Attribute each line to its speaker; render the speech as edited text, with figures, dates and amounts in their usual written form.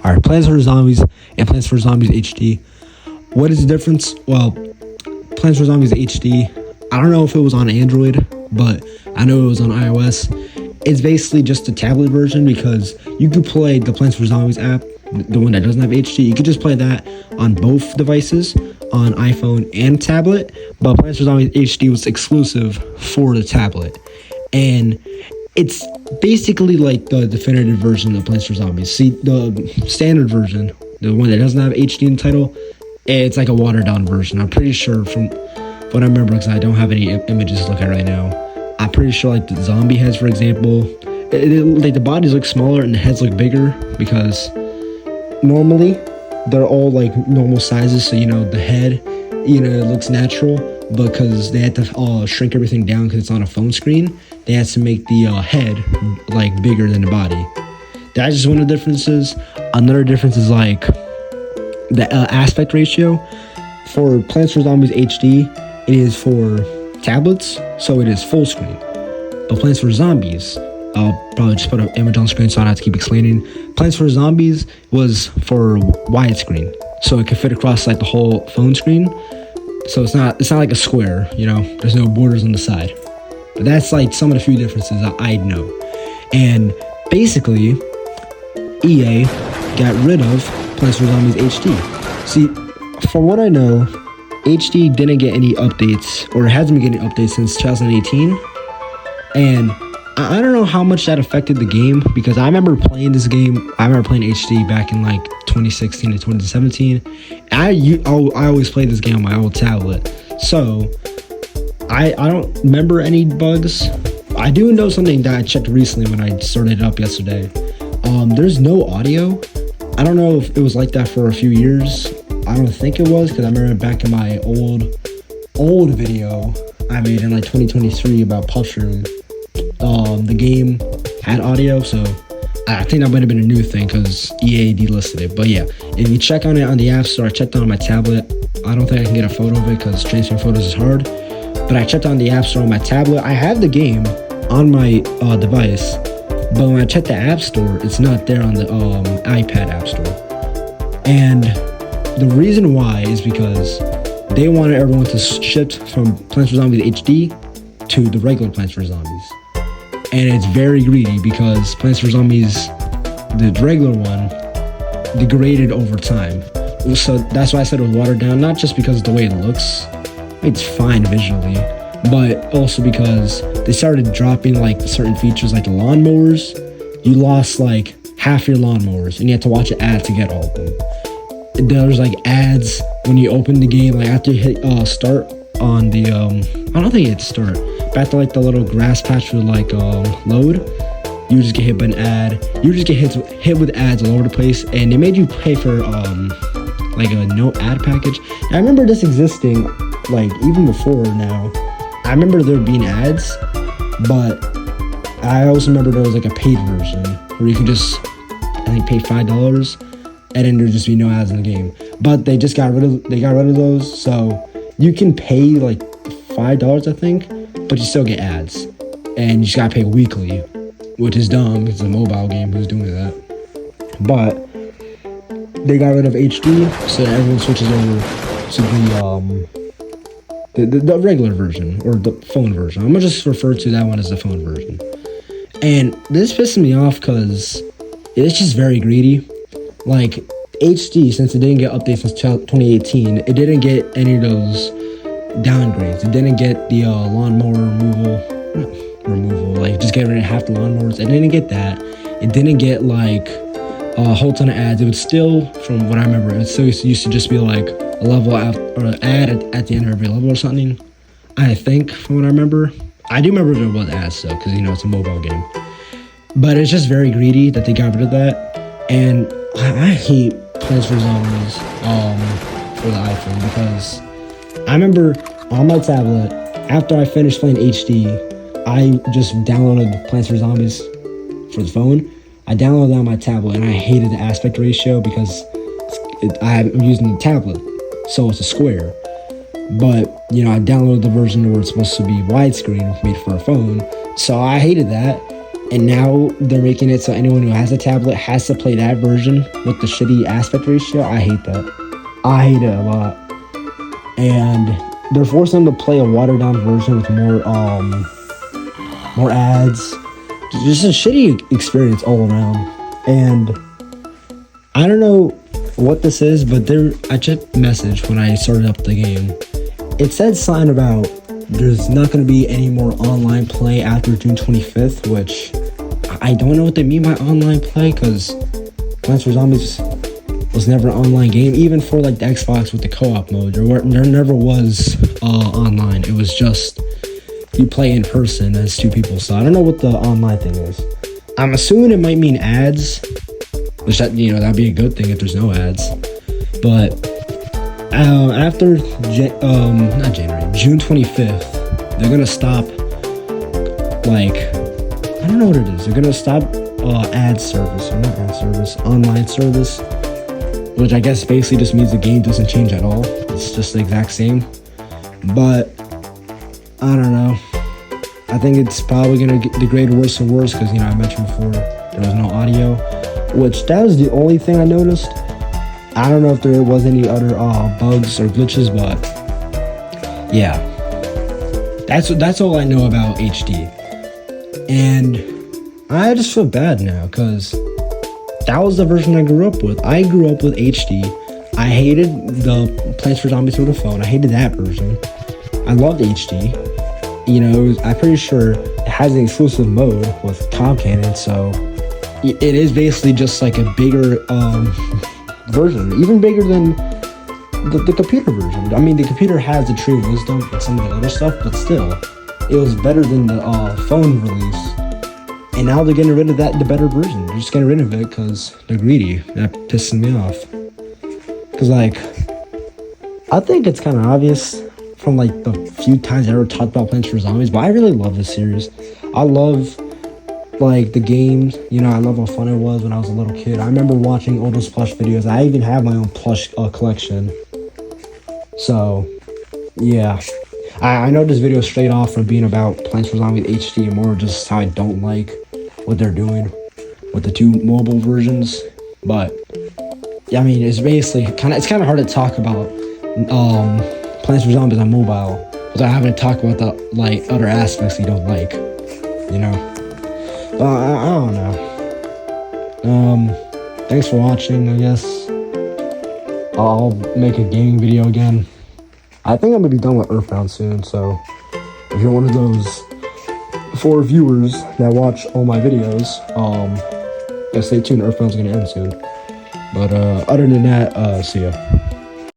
Speaker 1: All right, Plants vs Zombies and Plants vs Zombies HD. What is the difference? Well, Plants vs Zombies HD, I don't know if it was on Android, but I know it was on iOS. It's basically just a tablet version because you could play the Plants vs Zombies app, the one that doesn't have HD. You could just play that on both devices, on iPhone and tablet. But Plants vs Zombies HD was exclusive for the tablet, and it's basically like the definitive version of Plants vs Zombies. See, the standard version, the one that doesn't have HD in the title, it's like a watered down version. I'm pretty sure from what I remember, because I don't have any images to look at right now. I'm pretty sure like the zombie heads, for example, like the bodies look smaller and the heads look bigger because normally they're all like normal sizes. So, the head, it looks natural, but because they had to shrink everything down because it's on a phone screen, they had to make the head like bigger than the body. That's just one of the differences. Another difference is like the aspect ratio. For Plants vs Zombies HD, it is for tablets, so it is full screen. But Plants vs Zombies, I'll probably just put an image on screen so I don't have to keep explaining. Plants vs Zombies was for widescreen, so it could fit across like the whole phone screen. So it's not like a square, there's no borders on the side. But that's like some of the few differences I know. And basically, EA got rid of Plants vs Zombies HD. See, from what I know, HD didn't get any updates, or hasn't been getting updates since 2018. And I don't know how much that affected the game, because I remember playing this game. I remember playing HD back in like 2016 to 2017. I always played this game on my old tablet, so I don't remember any bugs. I do know something that I checked recently when I started it up yesterday. There's no audio. I don't know if it was like that for a few years. I don't think it was, because I remember back in my old video I made in like 2023 about Pusher, the game had audio, so I think that might have been a new thing because EA delisted it. But yeah, if you check on it on the App Store, I checked on my tablet. I don't think I can get a photo of it because transferring photos is hard. But I checked on the App Store on my tablet. I have the game on my device, but when I check the App Store, it's not there on the iPad App Store. And the reason why is because they wanted everyone to shift from Plants vs Zombies HD to the regular Plants vs Zombies. And it's very greedy because Plants vs Zombies, the regular one, degraded over time. So that's why I said it was watered down, not just because of the way it looks. It's fine visually, but also because they started dropping like certain features like the lawnmowers. You lost like half your lawnmowers and you had to watch an ad to get all of them. There's like ads when you open the game, like after you hit start on the I don't think it's start, but after like the little grass patch would like load, you just get hit by an ad. You just get hit with ads all over the place, and they made you pay for like a no ad package. And I remember this existing like even before now. I remember there being ads, but I also remember there was like a paid version where you could just, I think, pay $5 and then there'd just be no ads in the game. But they got rid of those, so you can pay like $5, I think, but you still get ads, and you just gotta pay weekly, which is dumb. It's a mobile game. Who's doing that? But they got rid of HD, so everyone switches over to the regular version, or the phone version. I'm gonna just refer to that one as the phone version. And this pisses me off because it's just very greedy. Like HD, since it didn't get updates since 2018, it didn't get any of those downgrades. It didn't get the lawnmower removal, like just get rid of half the lawnmowers. It didn't get that. It didn't get like a whole ton of ads. It would still, from what I remember, it still used to just be like a level or an ad at the end of every level or something. I think, from what I remember. I do remember there was ads though, because it's a mobile game. But it's just very greedy that they got rid of that. And I hate Plants vs Zombies for the iPhone, because I remember on my tablet, after I finished playing HD, I just downloaded Plants vs Zombies for the phone. I downloaded it on my tablet, and I hated the aspect ratio because I'm using the tablet, so it's a square. But, I downloaded the version where it's supposed to be widescreen made for a phone, so I hated that. And now they're making it so anyone who has a tablet has to play that version with the shitty aspect ratio. I hate that. I hate it a lot. And they're forcing them to play a watered down version with more ads. Just a shitty experience all around. And I don't know what this is, but I checked the message when I started up the game. It said something about there's not going to be any more online play after June 25th, which I don't know what they mean by online play, because Plants vs. Zombies was never an online game, even for like the Xbox with the co-op mode. There never was online. It was just you play in person as two people. So I don't know what the online thing is. I'm assuming it might mean ads, which that'd be a good thing if there's no ads. But after June 25th, they're gonna stop. Like, I don't know what it is. They're gonna stop ad service, or not ad service, online service, which I guess basically just means the game doesn't change at all. It's just the exact same. But I don't know. I think it's probably gonna degrade worse and worse because I mentioned before there was no audio, which that was the only thing I noticed. I don't know if there was any other bugs or glitches, but yeah, that's all I know about HD. And I just feel bad now because that was the version I grew up with. I grew up with HD. I hated the Plants vs. Zombies through the phone. I hated that version. I loved HD. I'm pretty sure it has an exclusive mode with Tom Cannon, so it is basically just like a bigger version, even bigger than the computer version. I mean, the computer has the Tree of Wisdom and some of the other stuff, but still, it was better than the phone release. And now they're getting rid of the better version. They're just getting rid of it because they're greedy. That pisses me off. Because, I think it's kind of obvious from, the few times I ever talked about Plants vs. Zombies, but I really love this series. I love, the games. I love how fun it was when I was a little kid. I remember watching all those plush videos. I even have my own plush collection. So, yeah. I know this video is straight off from being about Plants vs. Zombies HD and more just how I don't like what they're doing with the two mobile versions. But yeah, I mean, it's basically it's kind of hard to talk about Plants vs. Zombies on mobile without having to talk about the other aspects you don't like. But I don't know. Thanks for watching. I guess I'll make a gaming video again. I think I'm gonna be done with Earthbound soon, so if you're one of those 4 viewers that watch all my videos, stay tuned. Earthbound's gonna end soon. But other than that, see ya.